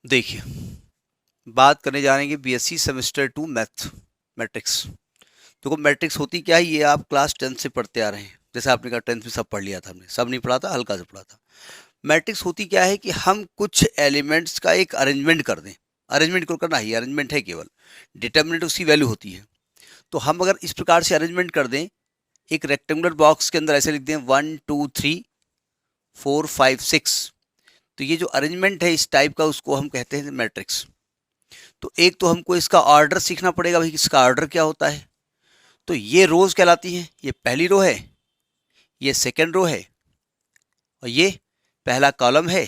देखिए, बात करने जा रहे हैं बीएससी सेमेस्टर 2 मैथ मैट्रिक्स। देखो, मैट्रिक्स होती क्या है, ये आप क्लास 10 से पढ़ते आ रहे हैं। जैसे आपने कहा 10th में सब पढ़ लिया था, हमने सब नहीं पढ़ा था, हल्का से पढ़ा था। मैट्रिक्स होती क्या है कि हम कुछ एलिमेंट्स का एक अरेंजमेंट कर दें। अरेंजमेंट को करना ही अरेंजमेंट है, केवल डिटर्मिनेंट उसकी वैल्यू होती है। तो हम अगर इस प्रकार से अरेंजमेंट कर दें, एक रेक्टेंगुलर बॉक्स के अंदर ऐसे लिख दें 1 2 3 4 5 6, तो ये जो अरेंजमेंट है इस टाइप का, उसको हम कहते हैं मैट्रिक्स। तो एक तो हमको इसका ऑर्डर सीखना पड़ेगा, भाई इसका ऑर्डर क्या होता है। तो ये रोज कहलाती हैं, ये पहली रो है, ये सेकंड रो है, और ये पहला कॉलम है,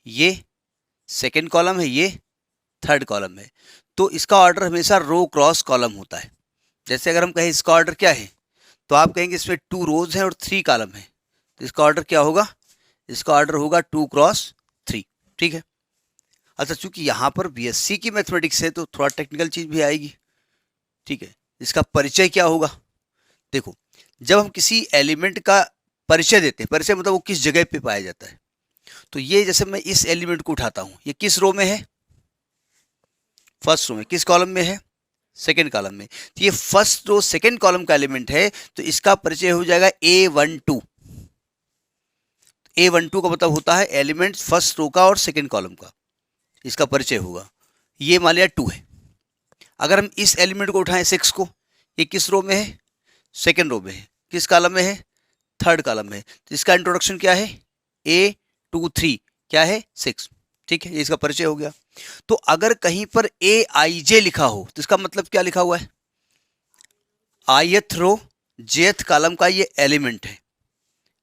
ये सेकंड कॉलम है, ये थर्ड कॉलम है। तो इसका ऑर्डर हमेशा रो क्रॉस कॉलम होता है। जैसे अगर हम कहें इसका ऑर्डर क्या है, तो आप कहेंगे इसमें 2 रोज हैं और 3 कॉलम है, तो इसका ऑर्डर क्या होगा, इसका ऑर्डर होगा 2 क्रॉस 3। ठीक है। अच्छा, चूंकि यहाँ पर बीएससी की मैथमेटिक्स है तो थोड़ा टेक्निकल चीज भी आएगी। ठीक है। इसका परिचय क्या होगा। देखो, जब हम किसी एलिमेंट का परिचय देते हैं, परिचय मतलब वो किस जगह पे पाया जाता है। तो ये जैसे मैं इस एलिमेंट को उठाता हूं, ये किस रो में है, फर्स्ट रो में। किस कॉलम में है, सेकंड कॉलम में। तो ये फर्स्ट रो सेकंड कॉलम का एलिमेंट है, तो इसका परिचय हो जाएगा A12। A12 का मतलब होता है एलिमेंट फर्स्ट रो का और सेकंड कॉलम का, इसका परिचय होगा। ये मान लिया 2 है। अगर हम इस एलिमेंट को उठाएं 6 को, ये किस रो में है, सेकंड रो में है। किस कॉलम में है, थर्ड कॉलम में है। तो इसका इंट्रोडक्शन क्या है, A23 क्या है, 6। ठीक है, ये इसका परिचय हो गया। तो अगर कहीं पर AIJ लिखा हो, तो इसका मतलब क्या लिखा हुआ है, ith रो jth कॉलम का ये एलिमेंट है,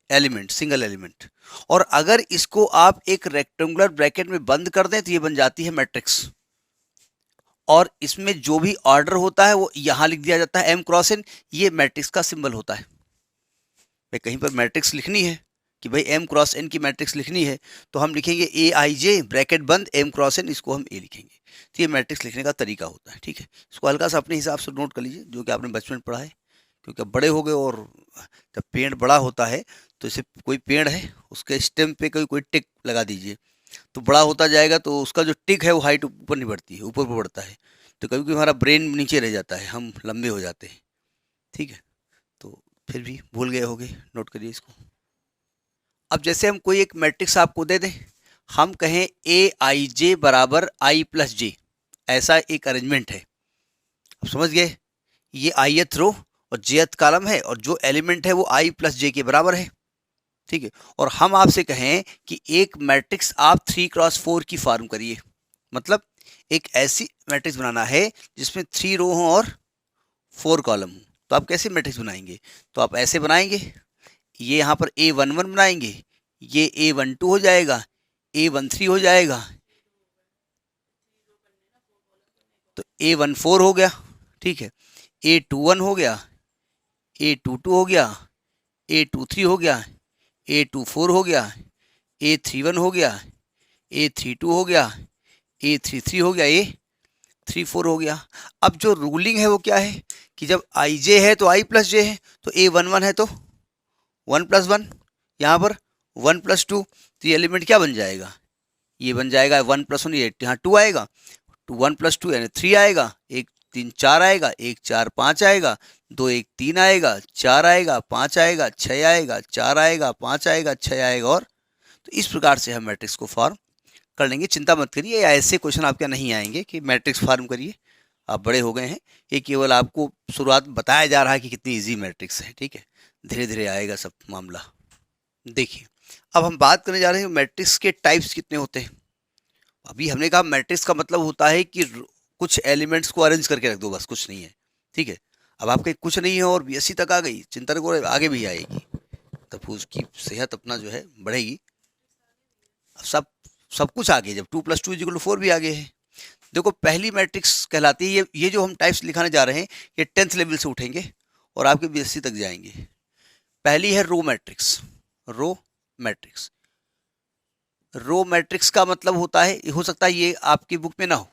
एलिमेंट सिंगल एलिमेंट। और अगर इसको आप एक रेक्टेंगुलर ब्रैकेट में बंद कर दें तो ये बन जाती है मैट्रिक्स। और इसमें जो भी ऑर्डर होता है वो यहां लिख दिया जाता है M×N। ये मैट्रिक्स का सिंबल होता है। भाई कहीं पर मैट्रिक्स लिखनी है कि भाई M×N की मैट्रिक्स लिखनी है, तो हम लिखेंगे AIJ ब्रैकेट बंद M×N, इसको हम A लिखेंगे। तो ये मैट्रिक्स लिखने का तरीका होता है। ठीक है, इसको हल्का सा अपने हिसाब से नोट कर लीजिए, जो कि आपने बचपन में पढ़ा है। क्योंकि अब बड़े हो गए, और जब पेड़ बड़ा होता है तो जैसे कोई पेड़ है, उसके स्टेम पे कोई कोई टिक लगा दीजिए, तो बड़ा होता जाएगा तो उसका जो टिक है वो हाइट ऊपर नहीं बढ़ती है, ऊपर बढ़ता है। तो कभी कभी हमारा ब्रेन नीचे रह जाता है, हम लंबे हो जाते हैं। ठीक है, तो फिर भी भूल गए होगे, नोट करिए इसको। अब जैसे हम कोई एक मैट्रिक्स आपको दे दें, हम कहें AIJ बराबर I+J, ऐसा एक अरेंजमेंट है। अब समझ गए, ये ith रो और jth कॉलम है, और जो एलिमेंट है वो I+J के बराबर है। ठीक है। और हम आपसे कहें कि एक मैट्रिक्स आप 3×4 की फॉर्म करिए, मतलब एक ऐसी मैट्रिक्स बनाना है जिसमें 3 रो हो और 4 कॉलम हो। तो आप कैसे मैट्रिक्स बनाएंगे, तो आप ऐसे बनाएंगे, ये यहाँ पर A11 बनाएंगे, ये A12 हो जाएगा, A13 हो जाएगा, तो A14 हो गया। ठीक है, A21 हो गया, A22 हो गया, A23 हो गया, A24 हो गया, A31 हो गया, A32 हो गया, A33 हो गया, A34 हो गया। अब जो रूलिंग है वो क्या है कि जब IJ है तो I+J है, तो A11 है तो 1+1, यहाँ पर 1+2, तो ये एलिमेंट क्या बन जाएगा, ये बन जाएगा 1+1, ये यहाँ 2 आएगा, 1+2 यानी 3 आएगा, 1 3 4 आएगा, 1 4 5 आएगा, 2 1 3 आएगा, 4 आएगा, 5 आएगा, 6 आएगा, 4 आएगा, 5 आएगा, 6 आएगा। और तो इस प्रकार से हम मैट्रिक्स को फॉर्म कर लेंगे। चिंता मत करिए, ऐसे क्वेश्चन आपके नहीं आएंगे कि मैट्रिक्स फॉर्म करिए, आप बड़े हो गए हैं। ये केवल आपको शुरुआत बताया जा रहा है कि कितनी इजी मैट्रिक्स है। ठीक है, धीरे धीरे आएगा सब मामला। देखिए, अब हम बात करने जा रहे हैं मैट्रिक्स के टाइप्स कितने होते हैं। अभी हमने कहा मैट्रिक्स का मतलब होता है कि कुछ एलिमेंट्स को अरेंज करके रख दो, बस, कुछ नहीं है। ठीक है। अब आपके कुछ नहीं है और बीएससी तक आ गई, चिंता करो, आगे भी आएगी, तब उसकी सेहत अपना जो है बढ़ेगी। अब सब सब कुछ आगे, जब 2+2=4 भी आगे है। देखो, पहली मैट्रिक्स कहलाती है, ये जो हम टाइप्स लिखाने जा रहे हैं, ये 10th लेवल से उठेंगे और आपके बीएससी तक जाएंगे। पहली है row matrix. Row matrix, row matrix का मतलब होता है, हो सकता है ये आपकी बुक में ना हो,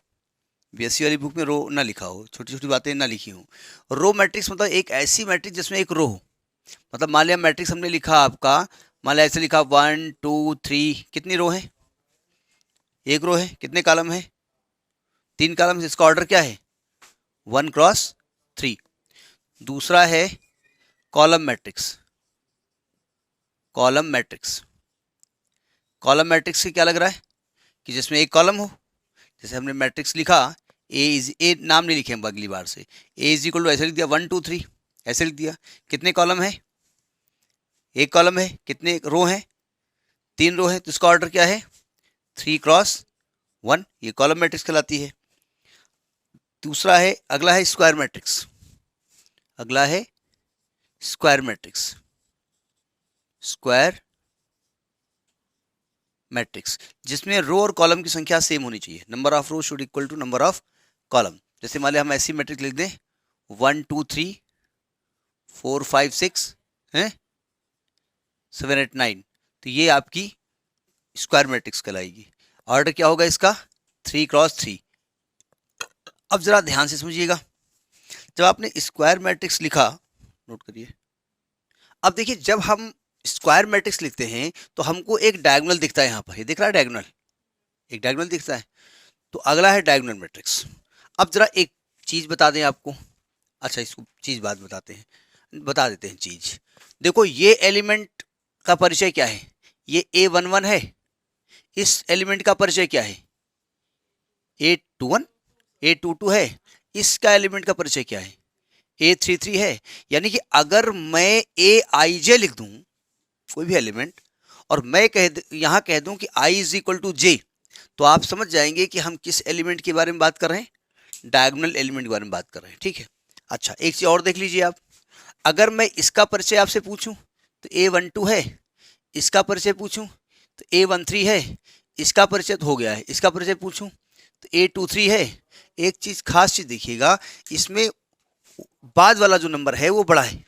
बीएससी वाली बुक में रो ना लिखा हो, छोटी छोटी बातें ना लिखी हो। रो मैट्रिक्स मतलब एक ऐसी मैट्रिक्स जिसमें एक रो हो। मतलब मान लिया मैट्रिक्स हमने लिखा आपका, मान लिया ऐसे लिखा 1 2 3, कितनी रो है, एक रो है, कितने कॉलम है? 3 कॉलम। इसका ऑर्डर क्या है? 1 क्रॉस 3। दूसरा है column matrix. Column matrix, column matrix से क्या लग रहा है कि जिसमें एक कॉलम हो। जैसे हमने मैट्रिक्स लिखा, ए नाम नहीं लिखे हम अगली बार से, ए इज इक्वल टू ऐसे लिख दिया 1 2 3, ऐसे लिख दिया। कितने कॉलम है? एक कॉलम है। कितने रो हैं? 3 रो हैं। तो इसका ऑर्डर क्या है? 3 क्रॉस 1, ये कॉलम मैट्रिक्स कहलाती है। दूसरा है, अगला है स्क्वायर मैट्रिक्स। अगला है स्क्वायर मैट्रिक्स। स्क्वायर मैट्रिक्स जिसमें रो और कॉलम की संख्या सेम होनी चाहिए। Number of row should equal to number of column. जैसे मान लिया हम ऐसी मैट्रिक्स लिख दें 1 2 3 4 5 6 है 7 8 9, तो ये आपकी स्क्वायर मैट्रिक्स कहलाएगी। ऑर्डर क्या होगा इसका? 3 क्रॉस 3। अब जरा ध्यान से समझिएगा, जब आपने स्क्वायर मैट्रिक्स लिखा, नोट करिए। अब देखिए, जब हम स्क्वायर मैट्रिक्स लिखते हैं तो हमको एक डायगोनल दिखता है। यहाँ पर ये दिख रहा है डायगोनल, एक डायगोनल दिखता है। तो अगला है डायगोनल मैट्रिक्स। अब जरा एक चीज बता दें आपको। अच्छा, इसको चीज बाद बताते हैं, बता देते हैं चीज। देखो, ये एलिमेंट का परिचय क्या है? ये A11 है। इस एलिमेंट का परिचय क्या है? A21, A22 है। इसका एलिमेंट का परिचय क्या है? A33 है। यानी कि अगर मैं Aij लिख दूं, कोई भी एलिमेंट, और मैं यहां कह दूं कि I is equal to J, तो आप समझ जाएंगे कि हम किस एलिमेंट के बारे में बात कर रहे हैं? डायगोनल एलिमेंट के बारे में बात कर रहे हैं। ठीक है। अच्छा, एक चीज और देख लीजिए आप। अगर मैं इसका परिचय आपसे पूछूं तो A12 है। इसका परिचय पूछूं तो A13 है। इसका परिचय तो हो गया है। इसका परिचय पूछूं तो A23 है। एक चीज, खास चीज देखिएगा, इसमें बाद वाला जो नंबर है वो बड़ा है।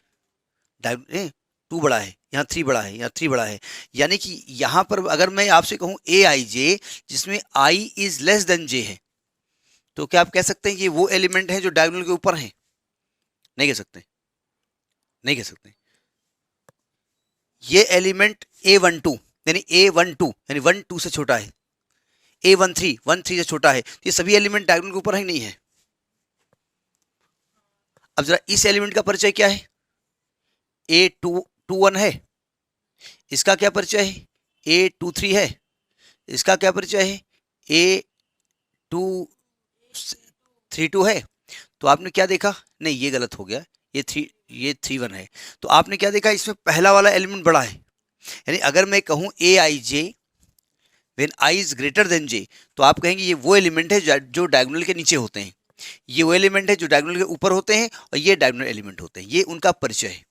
2 बड़ा है, यहाँ 3 बड़ा है, यहाँ 3 बड़ा है। यानी कि यहाँ पर अगर मैं आपसे कहूँ Aij जिसमें I is less than J है, तो क्या आप कह सकते हैं ये वो एलिमेंट है जो डायगोनल के ऊपर है? नहीं कह सकते, नहीं कह सकते। ये एलिमेंट A12 यानी A12 यानी 1 2 से छोटा है। A13 1 3 से छोटा है। ये सभी एलिमेंट डायगोनल के ऊपर है, नहीं है? अब जरा इस एलिमेंट का परिचय क्या है? A21 है। इसका क्या परिचय है? A23 है। इसका क्या परिचय है? A232 है। तो आपने क्या देखा? नहीं, ये गलत हो गया। ये 31 है। तो आपने क्या देखा? इसमें पहला वाला एलिमेंट बड़ा है। यानी अगर मैं कहूं Aij when I is greater than J, तो आप कहेंगे ये वो एलिमेंट है जो डायगोनल के नीचे होते हैं। ये वो एलिमेंट है जो डायगोनल के ऊपर होते हैं, और ये डायगोनल एलिमेंट होते हैं। ये उनका परिचय है।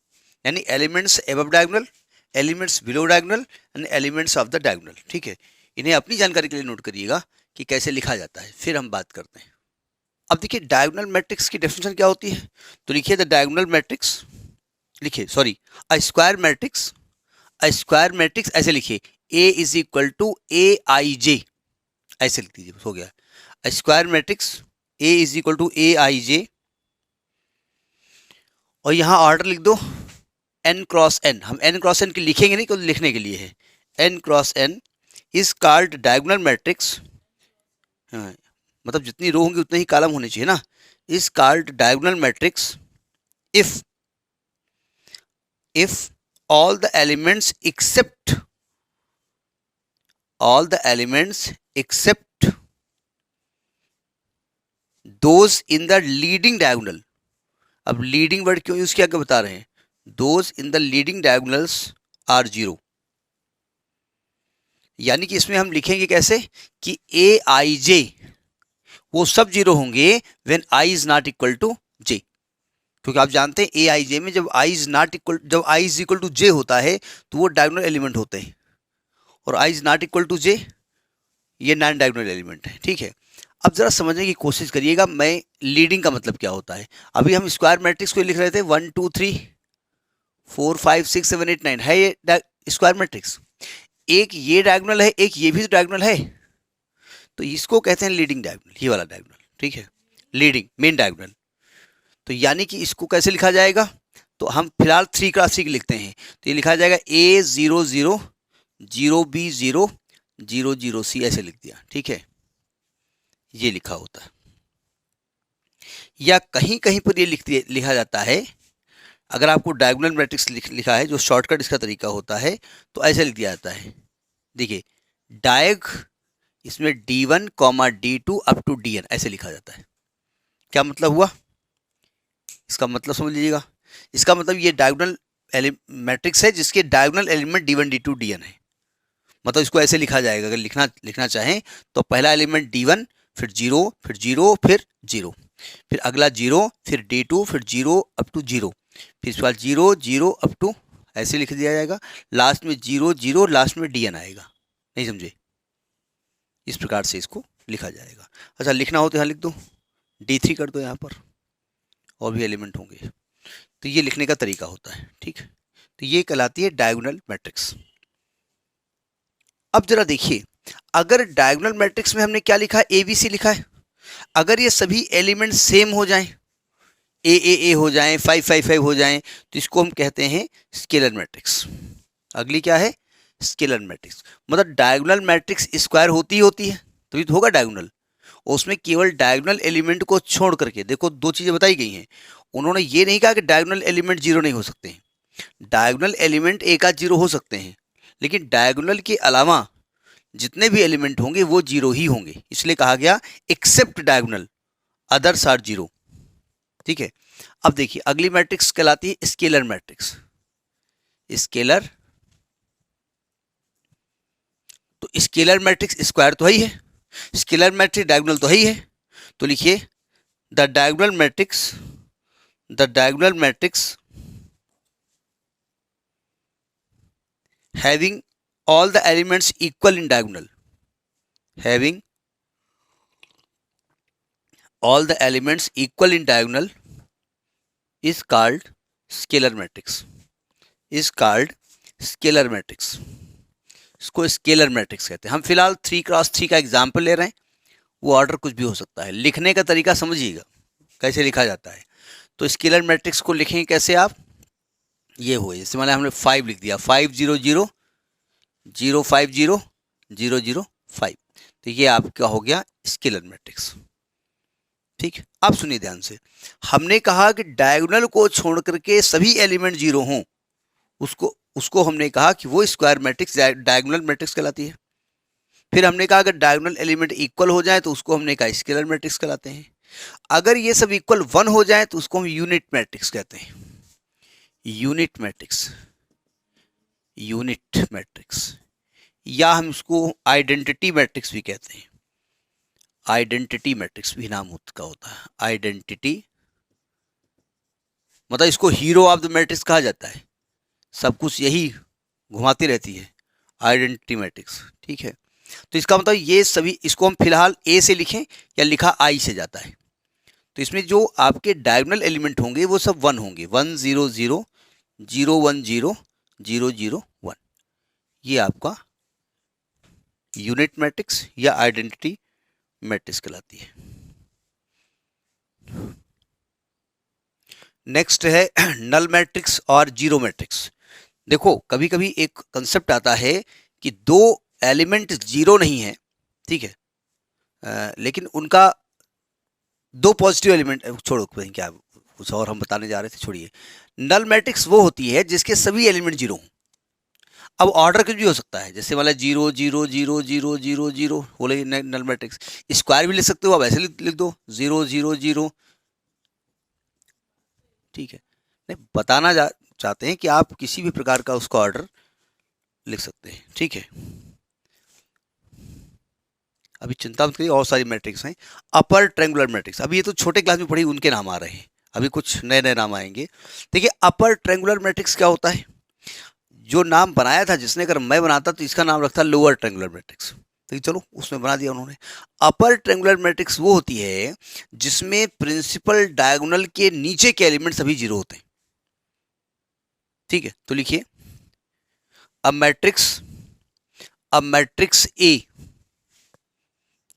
यानी elements above diagonal, elements below diagonal and elements of the diagonal. ठीक है। इन्हें अपनी जानकारी के लिए नोट करिएगा कि कैसे लिखा जाता है, फिर हम बात करते हैं। अब देखिए, डायगोनल मैट्रिक्स की डेफिनेशन क्या होती है। तो लिखिए द डायगोनल मैट्रिक्स, लिखिए sorry a square matrix. A square matrix ऐसे लिखिए A is equal to Aij, ऐसे लिख दीजिए, हो गया। A square matrix A is equal to Aij, और यहां ऑर्डर लिख दो n क्रॉस n। हम n क्रॉस n की लिखेंगे नहीं, क्योंकि लिखने के लिए है। n cross n is called diagonal matrix. मतलब जितनी रो होंगी उतने ही कॉलम होने चाहिए ना। Is called diagonal matrix if all the elements except those in the leading diagonal। अब लीडिंग वर्ड क्यों यूज किया, क्या बता रहे हैं? those in the leading diagonals are 0। यानी कि इसमें हम लिखेंगे कैसे कि Aij वो सब 0 होंगे when I is not equal to J। क्योंकि आप जानते हैं Aij में जब I is equal to J होता है तो वो डायगोनल एलिमेंट होते हैं, और I is not equal to J ये नॉन डायगोनल एलिमेंट है। ठीक है। अब जरा समझने की कोशिश करिएगा, मैं लीडिंग का मतलब क्या होता है। अभी हम स्क्वायर मैट्रिक्स को लिख रहे थे 1 2 3 4 5 6 7 8 9 है ये स्क्वायर मैट्रिक्स। एक ये डायगोनल है, एक ये भी तो डायगोनल है, तो इसको कहते हैं लीडिंग डायगोनल, ये वाला डायगोनल। ठीक है, लीडिंग मेन डायगोनल। तो यानी कि इसको कैसे लिखा जाएगा? तो हम फिलहाल 3 क्रॉस 3 लिखते हैं। तो ये लिखा जाएगा A0 0 0 B 0 0 0 C ऐसे लिख दिया, ठीक है, ये लिखा होता है। या कहीं कहीं पर ये लिखा जाता है, अगर आपको डायगोनल मैट्रिक्स लिखा है, जो शॉर्टकट इसका तरीका होता है, तो ऐसे लिख दिया जाता है। देखिए डायग, इसमें D1 D2 up to DN ऐसे लिखा जाता है। क्या मतलब हुआ, इसका मतलब समझ लीजिएगा। इसका मतलब ये डायगोनल मैट्रिक्स है जिसके diagonal element D1 D2 DN है। मतलब इसको ऐसे लिखा जाएगा, अगर लिखना चाहें तो पहला एलिमेंट D1, फिर 0, फिर 0, फिर 0, फिर अगला 0, फिर D2, फिर 0 अप टू 0, फिर इसके बाद 0 0 अप टू, ऐसे लिख दिया जाएगा। लास्ट में 0 0, लास्ट में DN आएगा। नहीं समझे, इस प्रकार से इसको लिखा जाएगा। अच्छा लिखना हो तो यहाँ लिख दो, D3 कर दो यहाँ पर, और भी एलिमेंट होंगे। तो ये लिखने का तरीका होता है, ठीक है। तो ये कहलाती है डायगोनल मैट्रिक्स। अब जरा देखिए, अगर डायगोनल मैट्रिक्स में हमने क्या लिखा है, ABC लिखा है। अगर ये सभी एलिमेंट सेम हो जाएं, A हो जाएं, 5 5 5 हो जाएं, तो इसको हम कहते हैं स्केलर मैट्रिक्स। अगली क्या है, स्केलर मैट्रिक्स। मतलब डायगोनल मैट्रिक्स स्क्वायर होती है तो ये तो होगा डायगोनल। उसमें केवल डायगोनल एलिमेंट को छोड़ करके, देखो दो चीज़ें बताई गई हैं। उन्होंने ये नहीं कहा कि डायगोनल एलिमेंट जीरो नहीं हो सकते हैं। डायगोनल एलिमेंट एक आध जीरो हो सकते हैं, लेकिन डायगोनल के अलावा जितने भी एलिमेंट होंगे वो जीरो ही होंगे। इसलिए कहा गया except diagonal others are zero, ठीक है। अब देखिए अगली मैट्रिक्स कहलाती है स्केलर मैट्रिक्स। स्केलर, तो स्केलर मैट्रिक्स स्क्वायर तो है ही है, स्केलर मैट्रिक्स डायगोनल तो है ही है। तो लिखिए the diagonal matrix having all the elements equal in diagonal, having all the elements equal in diagonal is called scalar matrix, is called scalar matrix। इसको scalar matrix कहते हैं। हम फिलहाल 3x3 का एग्जाम्पल ले रहे हैं, वो ऑर्डर कुछ भी हो सकता है। लिखने का तरीका समझिएगा कैसे लिखा जाता है। तो स्केलर मैट्रिक्स को लिखेंगे कैसे आप, ये हो, जैसे मैंने हमने 5 लिख दिया, 5 0 0 0 5 0 0 0 5, तो ये आपका हो गया स्केलर मैट्रिक्स, ठीक है। अब सुनिए ध्यान से, हमने कहा कि डायगोनल को छोड़ करके सभी एलिमेंट जीरो हों, उसको हमने कहा कि वो स्क्वायर मैट्रिक्स डायगोनल मैट्रिक्स कहलाती है। फिर हमने कहा अगर डायगोनल एलिमेंट इक्वल हो जाए तो उसको हमने कहा स्केलर मैट्रिक्स कहलाते हैं। अगर ये सब इक्वल 1 हो जाए तो उसको हम यूनिट मैट्रिक्स कहते हैं, यूनिट मैट्रिक्स, यूनिट मैट्रिक्स, या हम इसको आइडेंटिटी मैट्रिक्स भी कहते हैं। आइडेंटिटी मैट्रिक्स भी नाम का होता है, आइडेंटिटी, मतलब इसको हीरो ऑफ द मैट्रिक्स कहा जाता है। सब कुछ यही घुमाती रहती है, आइडेंटिटी मैट्रिक्स, ठीक है। तो इसका मतलब ये सभी, इसको हम फिलहाल ए से लिखें या लिखा आई से जाता है। तो इसमें जो आपके डायगोनल एलिमेंट होंगे वो सब 1 होंगे, 1 0 0 0 1 0 0 0 1, ये आपका यूनिट मैट्रिक्स या आइडेंटिटी मैट्रिक्स कहलाती है। नेक्स्ट है नल मैट्रिक्स और जीरो मैट्रिक्स। देखो कभी कभी एक कंसेप्ट आता है कि दो एलिमेंट जीरो नहीं है, ठीक है, लेकिन उनका दो पॉजिटिव एलिमेंट, छोड़ो क्या कुछ और हम बताने जा रहे थे, छोड़िए। नल मैट्रिक्स वो होती है जिसके सभी एलिमेंट जीरो हों। अब ऑर्डर कुछ भी हो सकता है, जैसे वाला 0 0 0 0 0 0 बोले नल मैट्रिक्स। स्क्वायर भी लिख सकते हो आप, ऐसे लिख दो 0 0 0, ठीक है। नहीं, बताना चाहते हैं कि आप किसी भी प्रकार का उसका ऑर्डर लिख सकते हैं, ठीक है। अभी चिंता मत करिए, और सारी मैट्रिक्स हैं। अपर ट्रायंगुलर मैट्रिक्स, अभी ये तो छोटे क्लास में पढ़ी, उनके नाम आ रहे हैं, अभी कुछ नए नए नाम आएंगे। देखिए अपर ट्रायंगुलर मैट्रिक्स क्या होता है, जो नाम बनाया था जिसने, अगर मैं बनाता तो इसका नाम रखता लोअर ट्रायंगुलर मैट्रिक्स, तो चलो उसमें बना दिया उन्होंने। अपर ट्रायंगुलर मैट्रिक्स वो होती है जिसमें प्रिंसिपल डायगोनल के नीचे के एलिमेंट सभी जीरो होते हैं, ठीक है। तो लिखिए अब मैट्रिक्स ए,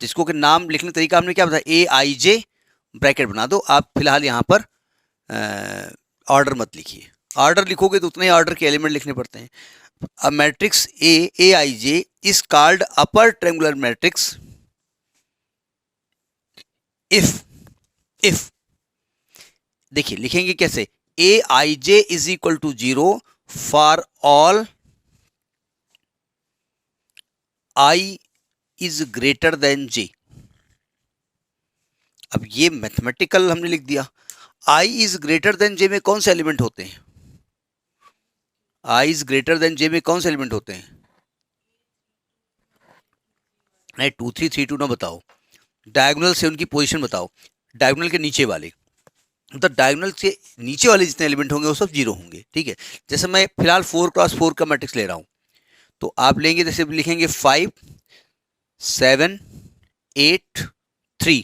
जिसको कि नाम लिखने तरीका हमने क्या बताया, AIJ ब्रैकेट बना दो आप। फिलहाल यहाँ पर ऑर्डर मत लिखिए, ऑर्डर लिखोगे तो उतने ही ऑर्डर के एलिमेंट लिखने पड़ते हैं। a matrix A, Aij is called upper triangular matrix if देखिए लिखेंगे कैसे, Aij is equal to 0 for all I is greater than J। अब ये मैथमेटिकल हमने लिख दिया। I is greater than J में कौन से एलिमेंट होते हैं? I is greater than J में कौन से एलिमेंट होते हैं? नहीं 2 3 3 2 ना बताओ, डायगोनल से उनकी पोजीशन बताओ, डायगोनल के नीचे वाले, मतलब डायगोनल से नीचे वाले जितने एलिमेंट होंगे वो सब जीरो होंगे। ठीक है, जैसे मैं फिलहाल 4x4 का मैट्रिक्स ले रहा हूँ, तो आप लेंगे जैसे लिखेंगे 5 7 8 3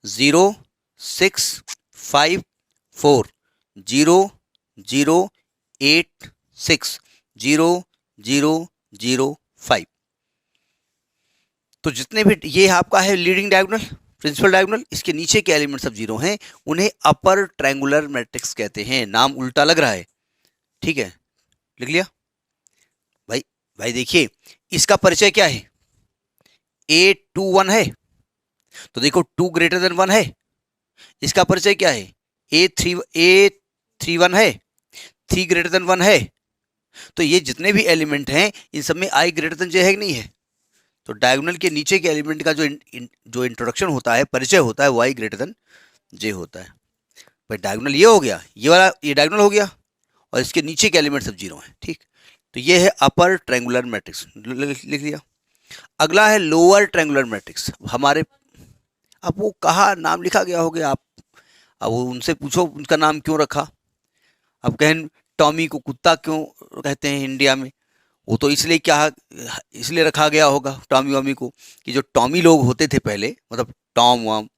0 6 5 4 0 0 8 6 0 0 0 5। तो जितने भी ये आपका है लीडिंग डायगोनल, प्रिंसिपल डायगोनल, इसके नीचे के एलिमेंट सब जीरो हैं, उन्हें अपर ट्रायंगुलर मैट्रिक्स कहते हैं। नाम उल्टा लग रहा है, ठीक है, लिख लिया भाई। भाई देखिए इसका परिचय क्या है, A21 है, तो देखो 2 ग्रेटर देन 1 है। इसका परिचय क्या है, A31 है, 3 ग्रेटर देन 1 है। तो ये जितने भी एलिमेंट हैं इन सब में I ग्रेटर देन J है कि नहीं है? तो डायगोनल के नीचे के एलिमेंट का जो इंट्रोडक्शन होता है, परिचय होता है, वो I ग्रेटर देन J होता है। भाई डायगोनल ये हो गया, ये वाला ये डायगोनल हो गया, और इसके नीचे के एलिमेंट सब जीरो हैं। ठीक, तो ये है अपर ट्रायंगुलर मैट्रिक्स, लिख लिया। अगला है लोअर ट्रायंगुलर मैट्रिक्स। हमारे अब वो कहाँ नाम लिखा गया होगा, आप अब वो उनसे पूछो उनका नाम क्यों रखा। अब कहें टॉमी को कुत्ता क्यों कहते हैं इंडिया में, वो तो इसलिए इसलिए रखा गया होगा टॉमी वामी को, कि जो टॉमी लोग होते थे पहले, मतलब टॉम वाम,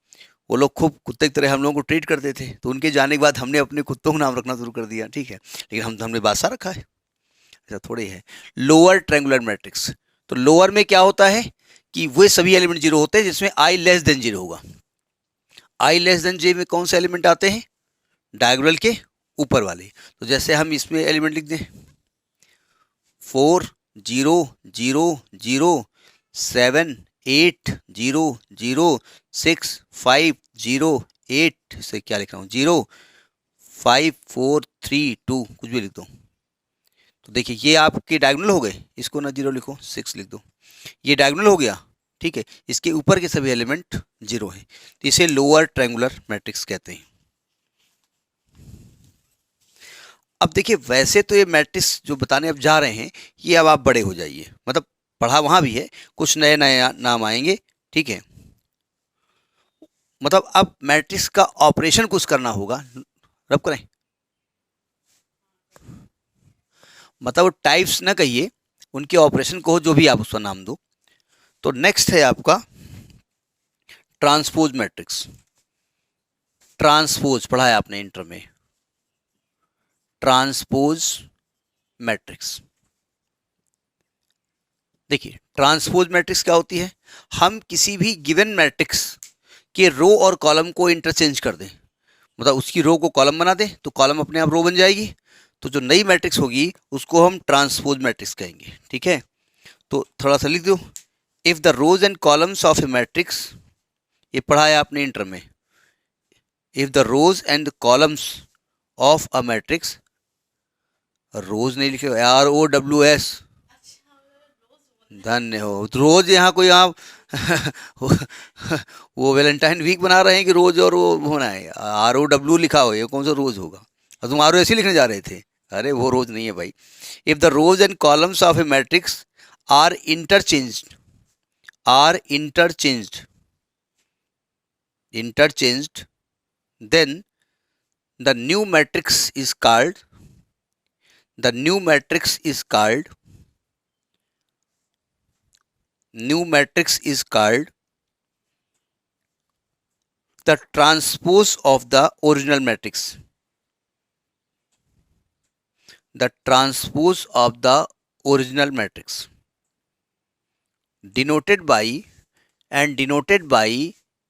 वो लोग खूब कुत्ते की तरह हम लोगों को ट्रीट करते थे, तो उनके जाने के बाद हमने अपने कुत्तों को नाम रखना शुरू कर दिया। ठीक है, लेकिन हमने बादशाह रखा है, ऐसा थोड़ी है। लोअर ट्रायंगुलर मैट्रिक्स, तो लोअर में क्या होता है कि वे सभी एलिमेंट जीरो होते हैं जिसमें I लेस देन जीरो होगा। I लेस देन J में कौन से एलिमेंट आते हैं, डायगोनल के ऊपर वाले। तो जैसे हम इसमें एलिमेंट लिख दें 4 0 0 0 7 8 0 0 6 5 0 8 से क्या लिख रहा हूँ 0 5 4 3 2 कुछ भी लिख दो। तो देखिए ये आपके डायगोनल हो गए, इसको ना जीरो लिखो 6 लिख दो, ये डायगोनल हो गया। ठीक है, इसके ऊपर के सभी एलिमेंट जीरो हैं, तो इसे लोअर ट्रायंगुलर मैट्रिक्स कहते हैं। अब देखिए वैसे तो ये मैट्रिक्स जो बताने अब जा रहे हैं, ये अब आप बड़े हो जाइए, मतलब पढ़ा वहाँ भी है, कुछ नए नए नाम आएंगे। ठीक है, मतलब अब मैट्रिक्स का ऑपरेशन कुछ करना होगा, रब करें, मतलब टाइप्स ना कहिए, उनके ऑपरेशन को जो भी आप उसका नाम दो। तो नेक्स्ट है आपका ट्रांसपोज मैट्रिक्स। ट्रांसपोज पढ़ा है आपने इंटर में, ट्रांसपोज मैट्रिक्स। देखिए ट्रांसपोज मैट्रिक्स क्या होती है, हम किसी भी गिवन मैट्रिक्स के रो और कॉलम को इंटरचेंज कर दें, मतलब उसकी रो को कॉलम बना दें तो कॉलम अपने आप रो बन जाएगी, तो जो नई मैट्रिक्स होगी उसको हम ट्रांसपोज मैट्रिक्स कहेंगे। ठीक है, तो थोड़ा सा लिख दो, if the rows and columns of a matrix, ये पढ़ा है आपने इंटर में, if the rows and columns of a matrix, rows नहीं लिखे, ROWS, धन्य हो, रोज यहाँ कोई आप वो वैलेंटाइन वीक बना रहे हैं कि रोज और वो होना है, ROW लिखा हो, ये कौन सा रोज होगा, और तुम RO ऐसे लिखने जा रहे थे, अरे वो रोज नहीं है भाई। If the rows and columns of a matrix are interchanged then the new matrix is called the transpose of the original matrix. The transpose of the original matrix denoted by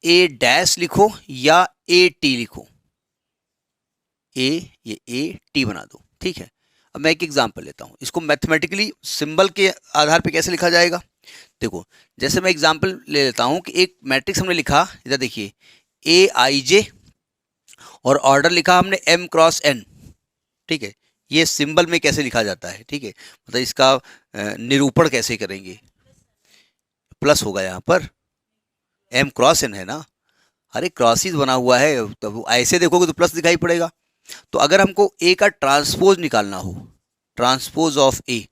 A dash लिखो या AT लिखो, ये AT बना दो। ठीक है, अब मैं एक एग्जांपल लेता हूँ, इसको मैथमेटिकली सिंबल के आधार पे कैसे लिखा जाएगा। देखो, जैसे मैं एग्जांपल ले लेता हूँ कि एक मैट्रिक्स हमने लिखा, इधर देखिए ए आई जे, और ऑर्डर लिखा हमने एम क्रॉस एन। ठीक है, ये सिंबल में कैसे लिखा जाता है, ठीक है, मतलब इसका निरूपण कैसे करेंगे। प्लस होगा यहाँ पर, एम क्रॉस एन है ना, अरे क्रॉसिस बना हुआ है, तो ऐसे देखोगे तो प्लस दिखाई पड़ेगा। तो अगर हमको ए का ट्रांसपोज निकालना हो, ट्रांसपोज ऑफ ए,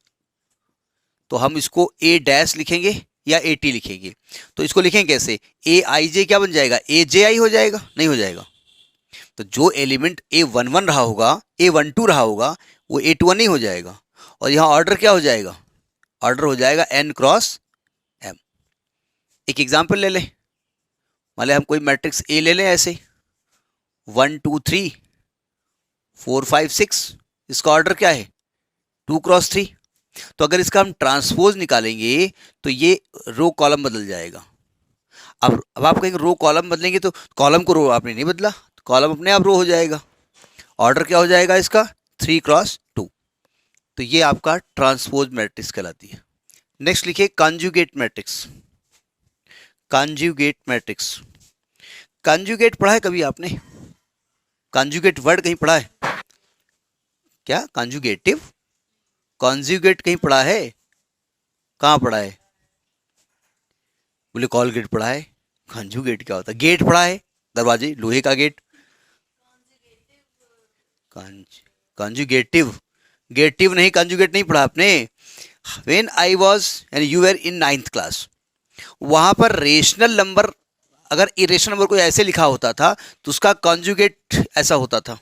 तो हम इसको ए डैश लिखेंगे या ए टी लिखेंगे। तो इसको लिखेंगे कैसे, ए आई जे क्या बन जाएगा, ए जे आई हो जाएगा, नहीं हो जाएगा। तो जो एलिमेंट ए वन वन रहा होगा, ए वन टू रहा होगा, वो ए टू वन नहीं हो जाएगा। और यहाँ ऑर्डर क्या हो जाएगा, ऑर्डर हो जाएगा एन क्रॉस एम। एक एग्जाम्पल ले लें, मान लें हम कोई मैट्रिक्स ए ले लें ऐसे 1 2 3 4 5 6, इसका ऑर्डर क्या है 2 क्रॉस 3। तो अगर इसका हम ट्रांसपोज निकालेंगे तो ये रो कॉलम बदल जाएगा। अब आप कहेंगे रो कॉलम बदलेंगे, तो कॉलम को रो आपने नहीं बदला, कॉलम अपने आप रो हो जाएगा। ऑर्डर क्या हो जाएगा इसका 3 क्रॉस 2। तो ये आपका ट्रांसपोज मैट्रिक्स कहलाती है। नेक्स्ट लिखिए conjugate matrix. Conjugate matrix, conjugate पढ़ा है कभी आपने, कॉन्जुगेट वर्ड कहीं पढ़ा है क्या, कॉन्जुगेटिव, कॉन्जुगेट कहीं पढ़ा है, कहाँ पढ़ा है, बोले कॉलगेट पढ़ा है, कॉन्जुगेट क्या होता है, गेट पढ़ा है, दरवाजे लोहे का गेट, कॉन्जुगेटिव, गेटिव नहीं, कॉन्जुगेट नहीं पढ़ा आपने। When I was and you were in 9th class, वहां पर रेशनल नंबर, अगर इरेशनल नंबर को ऐसे लिखा होता था तो उसका कॉन्जुगेट ऐसा होता था।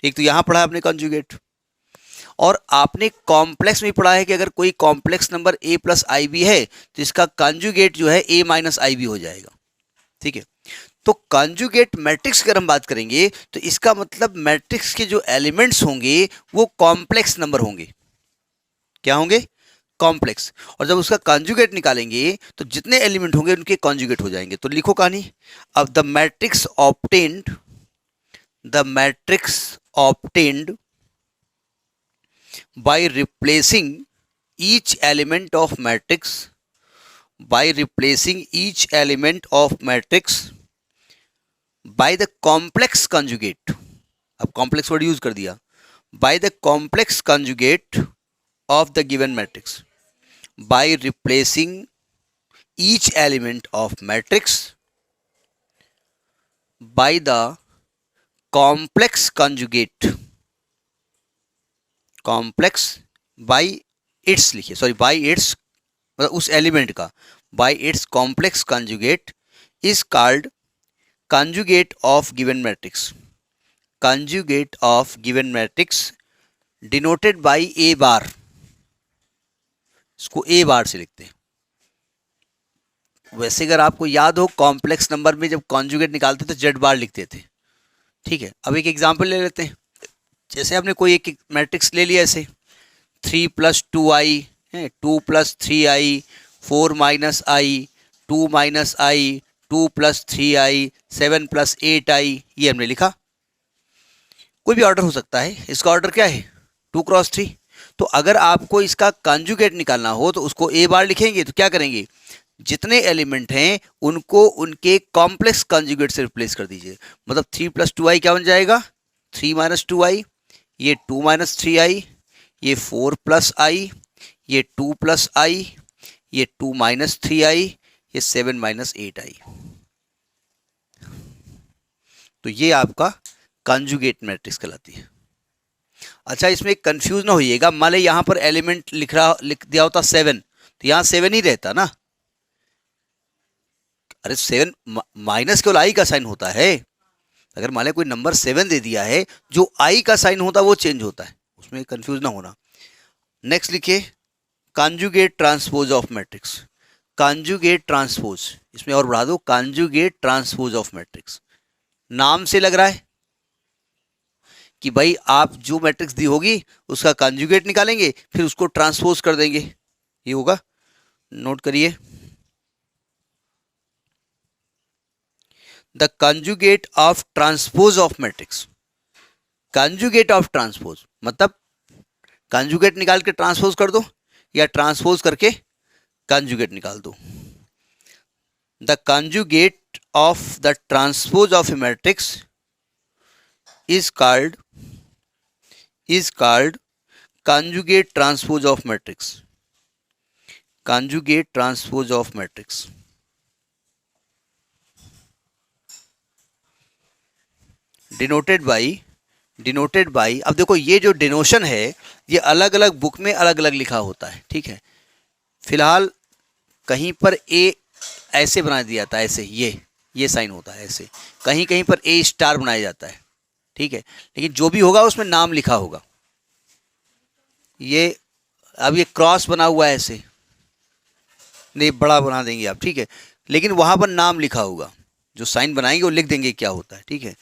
एक तो यहां पढ़ा आपने कॉन्जुगेट, और आपने कॉम्प्लेक्स में पढ़ा है कि अगर कोई complex number a plus i b है तो इसका कॉन्जुगेट जो है a माइनस आई बी हो जाएगा। ठीक है, तो कॉन्जुगेट मैट्रिक्स की अगर हम बात करेंगे तो इसका मतलब मैट्रिक्स के जो एलिमेंट्स होंगे वो कॉम्प्लेक्स नंबर होंगे। क्या होंगे, कॉम्प्लेक्स। और जब उसका कॉन्जुगेट निकालेंगे तो जितने एलिमेंट होंगे उनके कॉन्जुगेट हो जाएंगे। तो लिखो कहानी, अब the matrix obtained, the matrix obtained by replacing each element of matrix, by replacing each element of matrix by the complex conjugate, अब complex word use कर दिया, by the complex conjugate of the given matrix, by replacing each element of matrix by the complex conjugate, complex by its लिखिए, sorry by its मतलब उस element का, by its complex conjugate is called conjugate of given matrix, conjugate of given matrix denoted by A bar, इसको A बार से लिखते हैं। वैसे अगर आपको याद हो कॉम्प्लेक्स नंबर में जब कॉन्जुगेट निकालते तो जेड बार लिखते थे। ठीक है, अब एक एग्जांपल ले लेते हैं, जैसे आपने कोई एक मैट्रिक्स ले लिया ऐसे 3 + 2i है, 2 + 3i, 4 - i, 2 - i, 2 + 3i, 7 + 8i, ये हमने लिखा। कोई भी ऑर्डर हो सकता है, इसका ऑर्डर क्या है 2 क्रॉस 3। तो अगर आपको इसका कॉन्जुगेट निकालना हो तो उसको ए बार लिखेंगे, तो क्या करेंगे, जितने एलिमेंट हैं उनको उनके कॉम्प्लेक्स कॉन्जुगेट से रिप्लेस कर दीजिए। मतलब 3 + 2i क्या बन जाएगा 3 - 2i, ये 2 - 3i, ये 4 + i, ये 2 + i, ये 2 - 3i, ये 7 - 8i। तो ये आपका कॉन्जुगेट मैट्रिक्स कहलाती है। अच्छा, इसमें कंफ्यूज ना होइएगा, मान लो यहां पर एलिमेंट लिख दिया होता 7, तो यहां 7 ही रहता ना, अरे 7 माइनस केवल आई का साइन होता है। अगर मान लो कोई नंबर 7 दे दिया है, जो आई का साइन होता है वो चेंज होता है, उसमें कंफ्यूज ना होना। नेक्स्ट लिखिए conjugate transpose of matrix, conjugate transpose, इसमें और बढ़ा दो कॉन्जुगेट ट्रांसपोज ऑफ मैट्रिक्स। नाम से लग रहा है कि भाई आप जो मैट्रिक्स दी होगी उसका कॉन्जुगेट निकालेंगे फिर उसको ट्रांसपोज कर देंगे, ये होगा। नोट करिए, the conjugate of transpose of matrix, conjugate of transpose मतलब कंजुगेट निकाल के ट्रांसपोज कर दो या ट्रांसपोज करके कंजुगेट निकाल दो। The conjugate of the transpose of a matrix is called conjugate transpose of matrix. Conjugate transpose of matrix. Denoted by अब देखो ये जो डिनोशन है ये अलग अलग बुक में अलग अलग लिखा होता है, ठीक है। फिलहाल कहीं पर ए ऐसे बना दिया था, ऐसे ये साइन होता है ऐसे, कहीं कहीं पर ए स्टार बनाया जाता है, ठीक है। लेकिन जो भी होगा उसमें नाम लिखा होगा। ये अब ये क्रॉस बना हुआ है ऐसे, नहीं बड़ा बना देंगे आप, ठीक है, लेकिन वहाँ पर नाम लिखा होगा। जो साइन बनाएंगे वो लिख देंगे क्या होता है, ठीक है।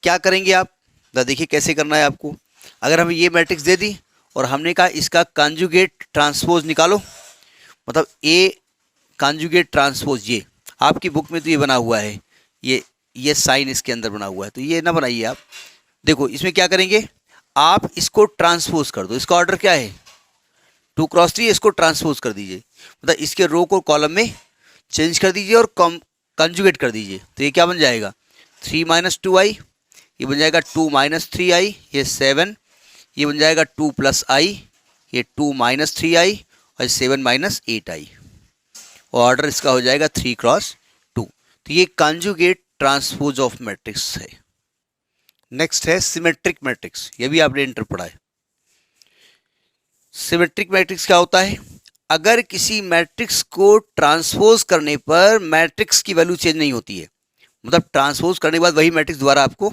क्या करेंगे आप, देखिए कैसे करना है आपको। अगर हमें ये मैट्रिक्स दे दी और हमने कहा इसका कंजुगेट ट्रांसपोज निकालो, मतलब ए कंजुगेट ट्रांसपोज, ये आपकी बुक में तो ये बना हुआ है, ये साइन इसके अंदर बना हुआ है, तो ये ना बनाइए आप। देखो इसमें क्या करेंगे, आप इसको ट्रांसपोज कर दो। इसका ऑर्डर क्या है 2 क्रॉस 3, इसको ट्रांसपोज कर दीजिए, मतलब इसके रो को कॉलम में चेंज कर दीजिए और कंजुगेट कर दीजिए। तो ये क्या बन जाएगा 3 - 2i, ये बन जाएगा 2 - 3i, ये 7, ये बन जाएगा 2 + i, ये 2 - 3i और 7 - 8i, और ऑर्डर इसका हो जाएगा 3 क्रॉस 2। तो ये कंजुगेट ट्रांसपोज ऑफ मैट्रिक्स है। नेक्स्ट है सिमेट्रिक मैट्रिक्स, ये भी आपने इंटर पढ़ा है। सिमेट्रिक मैट्रिक्स क्या होता है, अगर किसी मैट्रिक्स को ट्रांसपोज करने पर मैट्रिक्स की वैल्यू चेंज नहीं होती है, मतलब ट्रांसपोज करने के बाद वही मैट्रिक्स दोबारा आपको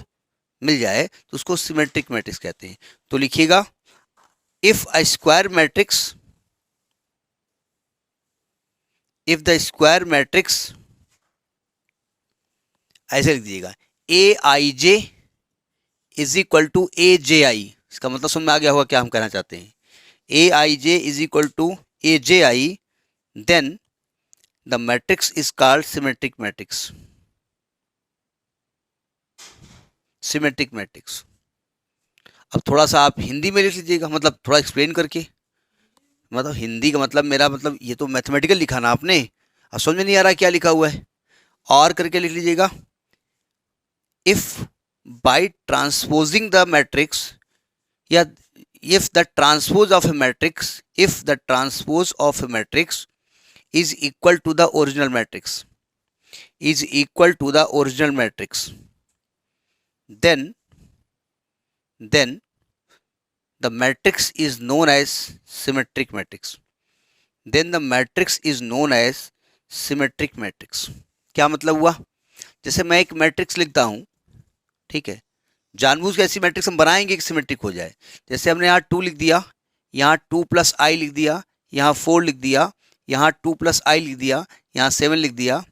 मिल जाए, तो उसको सिमेट्रिक मैट्रिक्स कहते हैं। तो लिखिएगा if a square matrix, if the square matrix, ऐसे लिख दीजिएगा AIJ is equal to AJI। इसका मतलब समझ में आ गया होगा क्या हम कहना चाहते हैं। AIJ is equal to AJI, then the matrix is called symmetric matrix. Symmetric matrix. अब थोड़ा सा आप हिंदी में लिख लीजिएगा, मतलब थोड़ा एक्सप्लेन करके, मतलब हिंदी का मतलब मेरा मतलब ये तो मैथमेटिकल लिखा ना आपने, अब समझ में नहीं आ रहा क्या लिखा हुआ है, और करके लिख लीजिएगा if bye transposing the matrix, या if the transpose of a matrix, if the transpose of a matrix is equal to the original matrix, is equal to the original matrix, then the matrix is known as symmetric matrix, then the matrix is known as symmetric matrix। क्या मतलब हुआ, जैसे मैं एक matrix लिखता हूं, ठीक है, जानबूझ के ऐसी मैट्रिक्स हम बनाएंगे कि सिमेट्रिक हो जाए। जैसे हमने यहाँ 2 लिख दिया, यहाँ 2 + i लिख दिया, यहाँ 4 लिख दिया, यहाँ 2 + i लिख दिया, यहाँ 7 लिख दिया,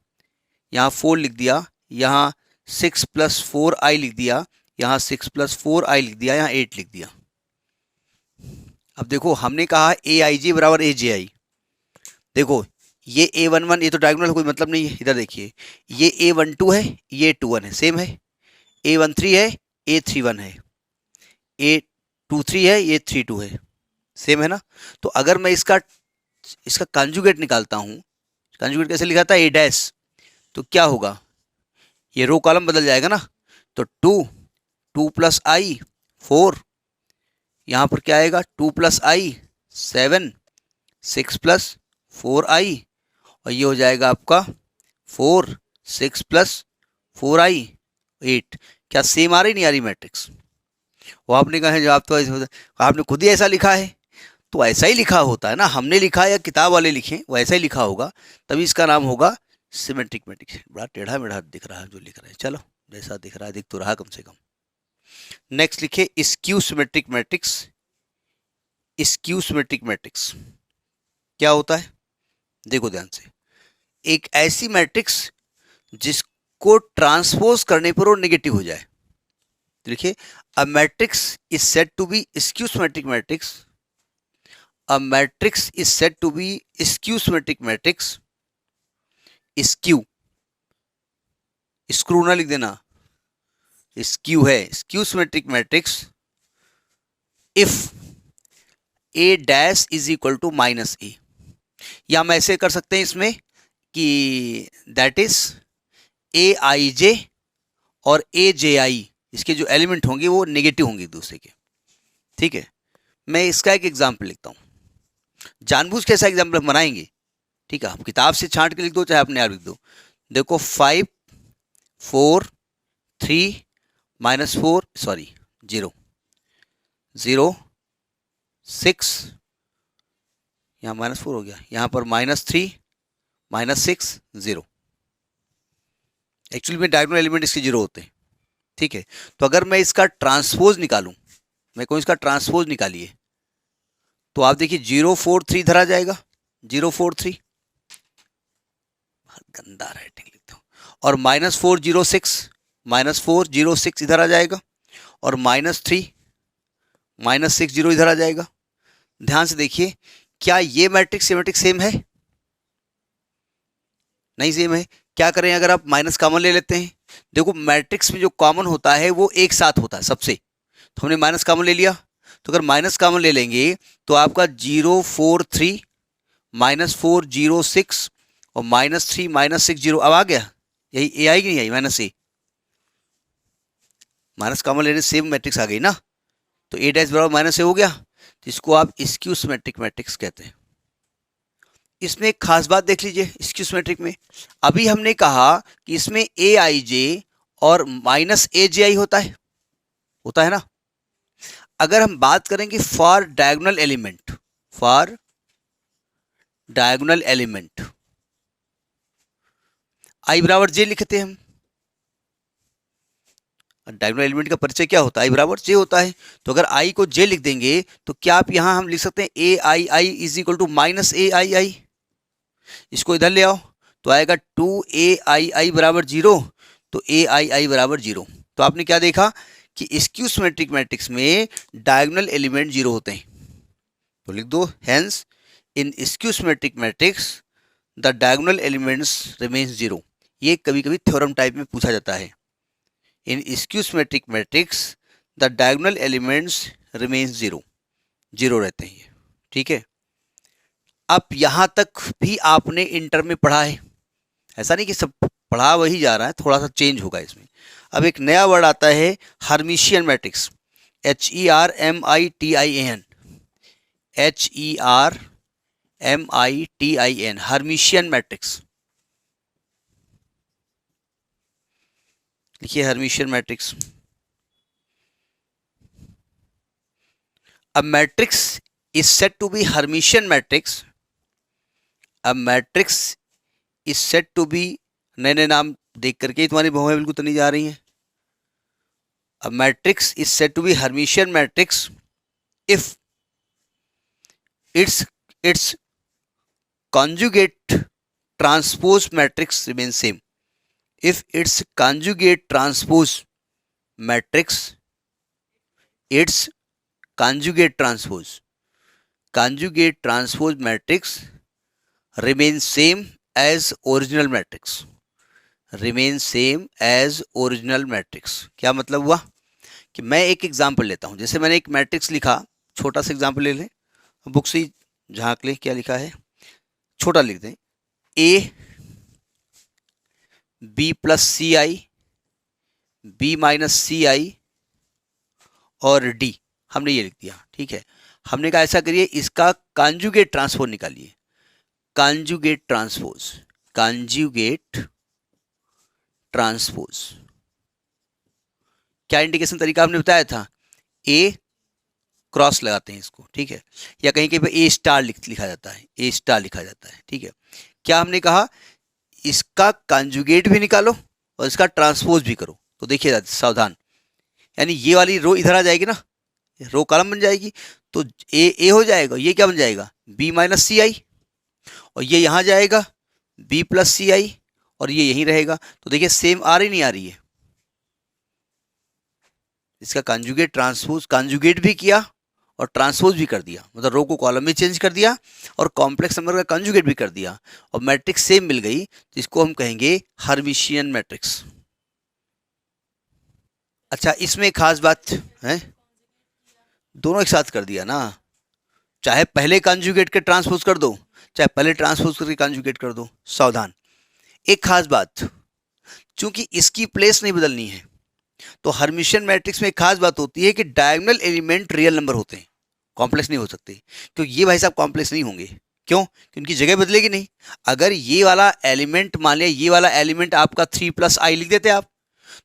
यहाँ 4 लिख दिया, यहाँ 6 + 4i लिख दिया, यहाँ 6 + 4i लिख दिया, यहाँ 8 लिख दिया। अब देखो हमने कहा AIJ बराबर AJI, देखो ये A11, ये तो डायगोनल कोई मतलब नहीं है, इधर देखिए ये A12 है, ये A21 है, सेम है, A13 है, A31 है, A23 है, ये 32 है, सेम है ना। तो अगर मैं इसका कंजुगेट निकालता हूं, कंजुगेट कैसे लिखा था A', तो क्या होगा, ये रो कॉलम बदल जाएगा ना, तो 2 + i 4, यहाँ पर क्या आएगा 2 + i 7, 6 + 4i, और ये हो जाएगा आपका 4, 6 + 4i 8। क्या सेम आ रही नहीं आ रही मैट्रिक्स, वो आपने कहा है जवाब, तो आपने खुद ही ऐसा लिखा है, तो ऐसा ही लिखा होता है ना, हमने लिखा या किताब वाले लिखे वो ऐसा ही लिखा होगा, तभी इसका नाम होगा सिमेट्रिक मैट्रिक्स। बड़ा टेढ़ा मेढ़ा दिख रहा है जो लिख रहे हैं, चलो जैसा दिख रहा है दिख तो रहा कम से कम। नेक्स्ट लिखे skew symmetric matrix. Skew symmetric matrix क्या होता है, देखो ध्यान से, एक ऐसी मैट्रिक्स जिसको ट्रांसपोज करने पर वो नेगेटिव हो जाए। देखिए a matrix is said to be skew symmetric matrix, a matrix is said to be skew symmetric matrix, skew screw ना लिख देना, स्क्यू है, skew symmetric matrix if A dash is equal to minus A, या हम ऐसे कर सकते हैं इसमें कि दैट इज ए आई जे और ए जे आई, इसके जो एलिमेंट होंगे वो नेगेटिव होंगे एक दूसरे के, ठीक है। मैं इसका एक एग्जाम्पल लिखता हूँ, जानबूझ के ऐसा एग्जाम्पल बनाएंगे, ठीक है। आप किताब से छांट के लिख दो चाहे अपने आप लिख दो। देखो 5 4 3 -4 सॉरी 0 0 6, यहाँ -4 हो गया, यहाँ पर -3 -6 0। एक्चुअली में डायगोनल एलिमेंट इसके 0 होते हैं, ठीक है। तो अगर मैं इसका ट्रांसपोज निकालूं, मैं कहूँ इसका ट्रांसपोज निकालिए, तो आप देखिए 0 4 3 इधर आ जाएगा, 0 4 3, गंदा राइटिंग लिखता हूँ, और -4 0 6 -4 0 6 इधर आ जाएगा, और -3 -6 0 इधर आ जाएगा। ध्यान से देखिए, क्या ये मैट्रिक्स सिमेट्रिक सेम है? नहीं सेम है। क्या करें अगर आप माइनस कॉमन ले लेते हैं? देखो मैट्रिक्स में जो कॉमन होता है वो एक साथ होता है सबसे, तो हमने माइनस कॉमन ले लिया, तो अगर माइनस कॉमन ले लेंगे तो आपका 0 4 3 -4 0 6 और -3 -6 0 अब आ गया, यही ए आएगी नहीं आई माइनस ए, माइनस कॉमन लेने सेम मैट्रिक्स आ गई ना, तो ए डैश बराबर माइनस ए हो गया, तो इसको आप स्क्यू सिमेट्रिक मैट्रिक्स कहते हैं। इसमें एक खास बात देख लीजिए, स्क्यू सिमेट्रिक में अभी हमने कहा कि इसमें ए आई जे और माइनस ए जे आई होता है ना। अगर हम बात करेंगे for diagonal element, for diagonal element I बराबर जे लिखते हैं हम। डायगोनल एलिमेंट का परिचय क्या होता है? आई बराबर जे होता है। तो अगर आई को जे लिख देंगे तो क्या आप यहां हम लिख सकते हैं ए आई I is equal to minus ए आई आई। इसको इधर ले आओ तो आएगा 2 ए आई आई बराबर 0, तो ए आई आई बराबर 0। तो आपने क्या देखा कि स्क्यू सिमेट्रिक मैट्रिक्स में डायगोनल एलिमेंट 0 होते हैं, तो लिख दो hence in skew symmetric matrix the diagonal elements remains 0। ये कभी कभी थ्योरम टाइप में पूछा जाता है। In skew symmetric matrix the diagonal elements remains 0, 0 रहते हैं ये, ठीक है। अब यहां तक भी आपने इंटर में पढ़ा है, ऐसा नहीं कि सब पढ़ा वही जा रहा है, थोड़ा सा चेंज होगा इसमें। अब एक नया वर्ड आता है Hermitian matrix, HERMITIAN, HERMITIAN, Hermitian matrix. लिखिए हर्मिशियन मैट्रिक्स। अब matrix is said to be Hermitian matrix. अब matrix is said to be, नए नए नाम देख करके ही तुम्हारी बहुएं बिल्कुल तो नहीं जा रही हैं। अब matrix is said to be Hermitian matrix if its conjugate transpose matrix remains same. If its conjugate transpose matrix, its conjugate transpose matrix remains same as original matrix, remains same as original matrix। क्या मतलब हुआ कि मैं एक example लेता हूं, जैसे मैंने एक मैट्रिक्स लिखा, छोटा सा एग्जाम्पल ले लें, बुक से झांक ले क्या लिखा है, छोटा लिख दें, A B plus C I, B minus C I और डी, हमने ये लिख दिया, ठीक है। हमने कहा ऐसा करिए, इसका कॉन्जुगेट ट्रांसपोज निकालिए, कॉन्जुगेट ट्रांसपोज, कॉन्जुगेट ट्रांसपोज। क्या इंडिकेशन तरीका हमने बताया था, ए क्रॉस लगाते हैं इसको, ठीक है, या कहीं कहीं पे ए स्टार लिखा जाता है, ए स्टार लिखा जाता है, ठीक है। क्या हमने कहा, इसका कंजुगेट भी निकालो और इसका ट्रांसपोज भी करो। तो देखिए सावधान, यानी ये वाली रो इधर आ जाएगी ना, रो कॉलम बन जाएगी, तो ए हो जाएगा, ये क्या बन जाएगा, बी माइनस सी आई, और ये यहाँ जाएगा बी प्लस सी आई, और ये यहीं रहेगा। तो देखिए सेम आ रही नहीं आ रही है, इसका कंजुगेट ट्रांसपोज, कंजुगेट भी किया और ट्रांसपोज भी कर दिया, मतलब रो को कॉलम में चेंज कर दिया और कॉम्प्लेक्स नंबर का कंजुगेट भी कर दिया, और मैट्रिक्स सेम मिल गई, तो इसको हम कहेंगे हर्मिशियन मैट्रिक्स। अच्छा, इसमें खास बात है, दोनों एक साथ कर दिया ना, चाहे पहले कॉन्जुगेट के ट्रांसपोज कर दो, चाहे पहले ट्रांसपोज करके कॉन्जुगेट कर दो। सावधान, एक खास बात, चूंकि इसकी प्लेस नहीं बदलनी है, तो हर्मिशियन मैट्रिक्स में एक खास बात होती है कि डायगोनल एलिमेंट रियल नंबर होते हैं, कॉम्प्लेक्स नहीं हो सकते। क्योंकि ये भाई साहब कॉम्प्लेक्स नहीं होंगे, क्यों? क्योंकि उनकी जगह बदलेगी नहीं। अगर ये वाला एलिमेंट, मान लिया ये वाला एलिमेंट आपका 3 प्लस आई लिख देते आप,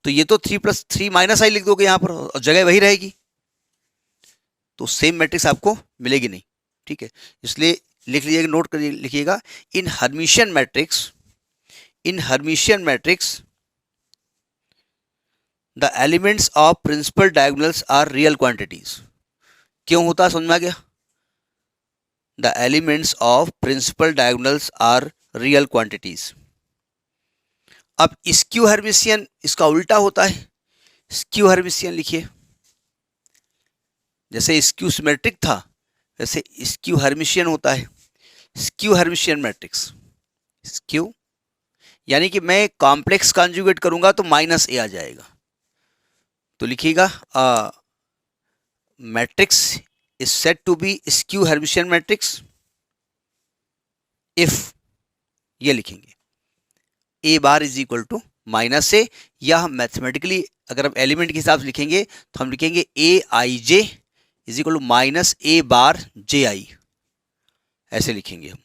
तो ये तो 3 प्लस 3 माइनस आई लिख दोगे यहाँ पर, और जगह वही रहेगी, तो सेम मैट्रिक्स आपको मिलेगी नहीं। ठीक है, इसलिए लिख लीजिएगा, नोट करिए, लिखिएगा, in Hermitian matrix, in Hermitian matrix the elements of principal diagonals are real quantities. क्यों होता, समझ में आ गया? The elements of principal diagonals are real quantities. अब स्क्यू हर्मिशियन इसका उल्टा होता है। स्क्यू हर्मिशियन लिखिए, जैसे स्क्यू सिमेट्रिक था वैसे स्क्यू हर्मिशियन होता है। स्क्यू हर्मिशियन मैट्रिक्स, स्क्यू यानी कि मैं कॉम्प्लेक्स कॉन्जुगेट करूंगा तो माइनस ए आ जाएगा। तो लिखिएगा matrix is said to be skew Hermitian matrix if, ये लिखेंगे A bar is equal to minus A, या हम मैथमेटिकली अगर हम एलिमेंट के हिसाब से लिखेंगे तो हम लिखेंगे ए आई जे इज इक्वल टू माइनस ए बार जे आई, ऐसे लिखेंगे हम।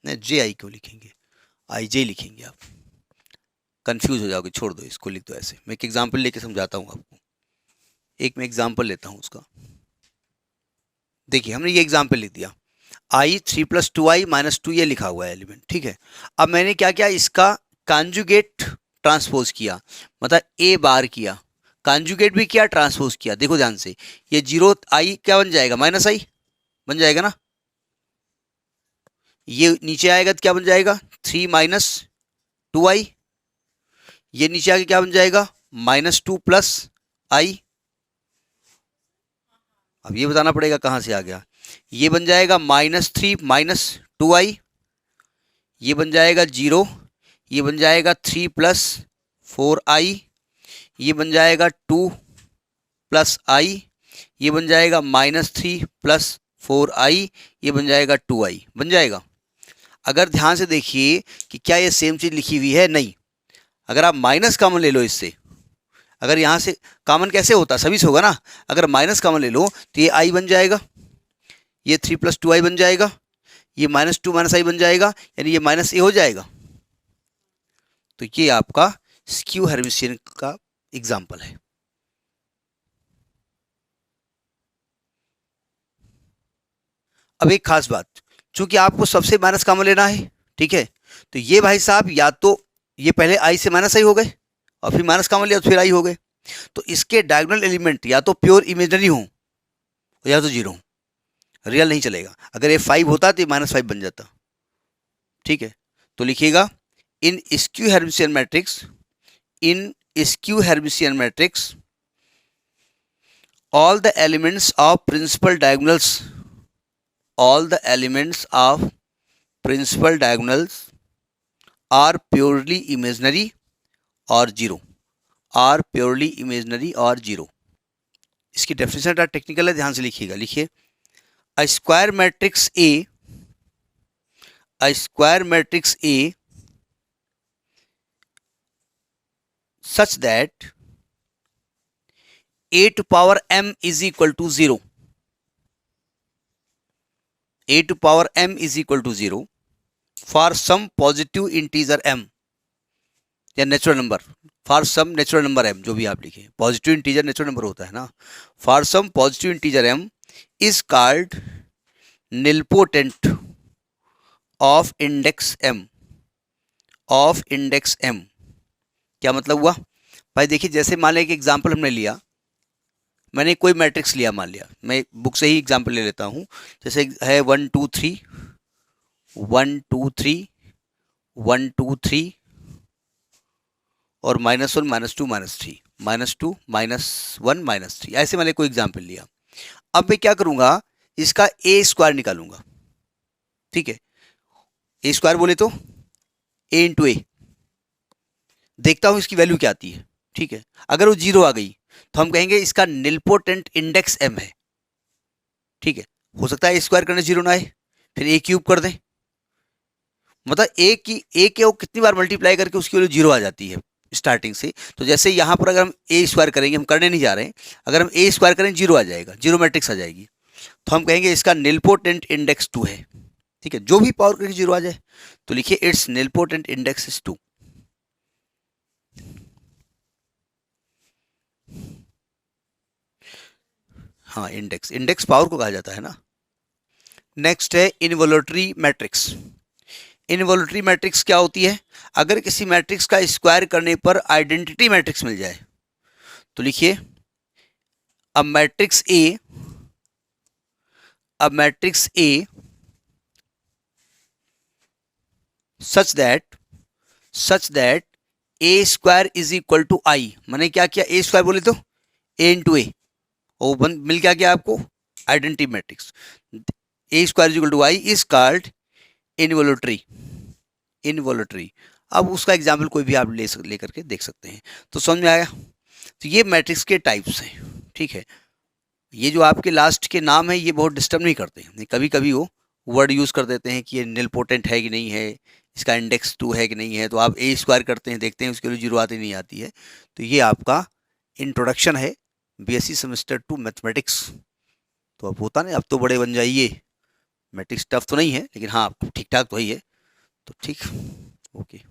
नहीं, जे आई क्यों लिखेंगे, आई जे लिखेंगे, आप कंफ्यूज हो जाओगे, छोड़ दो इसको, लिख दो ऐसे। मैं एक एग्जांपल लेके समझाता हूँ आपको, एक मैं एग्जांपल लेता हूँ उसका। देखिए हमने ये एग्जांपल लिख दिया, आई 3 प्लस 2i माइनस 2 ये लिखा हुआ है एलिमेंट। ठीक है, अब मैंने क्या किया, इसका कॉन्जुगेट ट्रांसपोज किया, मतलब ए बार किया, कॉन्जुगेट भी किया, ट्रांसपोज किया। देखो ध्यान से, ये 0 आई क्या बन जाएगा, माइनस आई बन जाएगा ना। ये नीचे आएगा तो क्या बन जाएगा, 3 माइनस 2i। ये नीचे आके क्या बन जाएगा, माइनस 2 प्लस आई। अब ये बताना पड़ेगा कहाँ से आ गया। ये बन जाएगा -3 माइनस 2i, ये बन जाएगा 0, ये बन जाएगा 3 प्लस 4i, ये बन जाएगा 2 प्लस आई, ये बन जाएगा -3 प्लस 4i, ये बन जाएगा 2i, बन जाएगा। अगर ध्यान से देखिए कि क्या ये सेम चीज़ लिखी हुई है, नहीं। अगर आप माइनस कॉमन ले लो इससे, अगर यहाँ से कॉमन कैसे होता, सभी से होगा ना, अगर माइनस कॉमन ले लो तो ये आई बन जाएगा, ये 3 प्लस 2i बन जाएगा, ये -2 माइनस आई बन जाएगा, यानी ये माइनस ए हो जाएगा। तो ये आपका स्क्यू हर्मिशियन का एग्जाम्पल है। अब एक खास बात, चूंकि आपको सबसे माइनस कॉमन लेना है, ठीक है, तो ये भाई साहब या तो ये पहले आई से माइनस आई हो गए और फिर माइनस कॉमन लिया तो फिर आई हो गए, तो इसके डायगोनल एलिमेंट या तो प्योर इमेजिनरी हो या तो 0 हो, रियल नहीं चलेगा। अगर ये 5 होता तो ये -5 बन जाता। ठीक है, तो लिखिएगा, in skew Hermitian matrix, in skew Hermitian matrix all the elements of principal diagonals, all the elements of principal diagonals are purely imaginary or 0, are purely imaginary or 0। इसकी डेफिनेशन टेक्निकल है, ध्यान से लिखिएगा। लिखिए, a square matrix A, a square matrix A such that a to power m is equal to 0, a to power m is equal to 0 for some positive integer m या natural number, for some natural number m, जो भी आप लिखें, positive integer natural number होता है ना, for some positive integer m is called nilpotent of index m, of index m। क्या मतलब हुआ भाई? देखिए, जैसे मान लिया एक एग्जाम्पल हमने लिया, मैंने कोई मैट्रिक्स लिया, मान लिया, मैं बुक से ही एग्जाम्पल ले लेता हूँ, जैसे है 1 2 3 1 2 3 1 2 3 और -1 -2 -3 -2 -1 -3, ऐसे मैंने कोई एग्जाम्पल लिया। अब मैं क्या करूँगा, इसका ए स्क्वायर निकालूंगा। ठीक है, ए स्क्वायर बोले तो a इंटू ए, देखता हूँ इसकी वैल्यू क्या आती है। ठीक है, अगर वो 0 आ गई तो हम कहेंगे इसका निलपोटेंट इंडेक्स m है। ठीक है, हो सकता है ए स्क्वायर करने जीरो ना आए, फिर ए क्यूब कर दें, मतलब ए को कितनी बार मल्टीप्लाई करके उसकी वैल्यू जीरो आ जाती है स्टार्टिंग से। तो जैसे यहाँ पर अगर हम ए स्क्वायर करेंगे, हम करने नहीं जा रहे हैं, अगर हम ए स्क्वायर करें जीरो आ जाएगा, जीरो मैट्रिक्स आ जाएगी, तो हम कहेंगे इसका निलपोटेंट इंडेक्स 2 है। ठीक है, जो भी पावर करके जीरो आ जाए, तो लिखिए इट्स निलपोटेंट इंडेक्स इज 2। हाँ, इंडेक्स पावर को कहा जाता है ना। नेक्स्ट है इनवॉल्यूटरी मैट्रिक्स। इनवॉल्यूटरी मैट्रिक्स क्या होती है? अगर किसी मैट्रिक्स का स्क्वायर करने पर आइडेंटिटी मैट्रिक्स मिल जाए, तो लिखिए अब matrix A such that A square is equal to I. मैंने क्या किया, ए स्क्वायर बोले तो ए इंटू ए, और मिल क्या आपको identity matrix. A square is equal to I is called involutory. अब उसका एग्जाम्पल कोई भी आप ले करके देख सकते हैं। तो समझ में आया? तो ये मैट्रिक्स के टाइप्स हैं। ठीक है, ये जो आपके लास्ट के नाम है ये बहुत डिस्टर्ब नहीं करते, कभी कभी वो वर्ड यूज़ कर देते हैं कि ये निलपोटेंट है कि नहीं है, इसका इंडेक्स 2 है कि नहीं है। तो आप ए स्क्वायर करते हैं, देखते हैं उसके लिए जीरो आती नहीं आती है। तो ये आपका इंट्रोडक्शन है बीएससी सेमेस्टर 2 मैथमेटिक्स। तो अब होता नहीं, अब तो बड़े बन जाइए। मैट्रिक्स टफ तो नहीं है, लेकिन हाँ ठीक ठाक तो ही है। तो ठीक, ओके।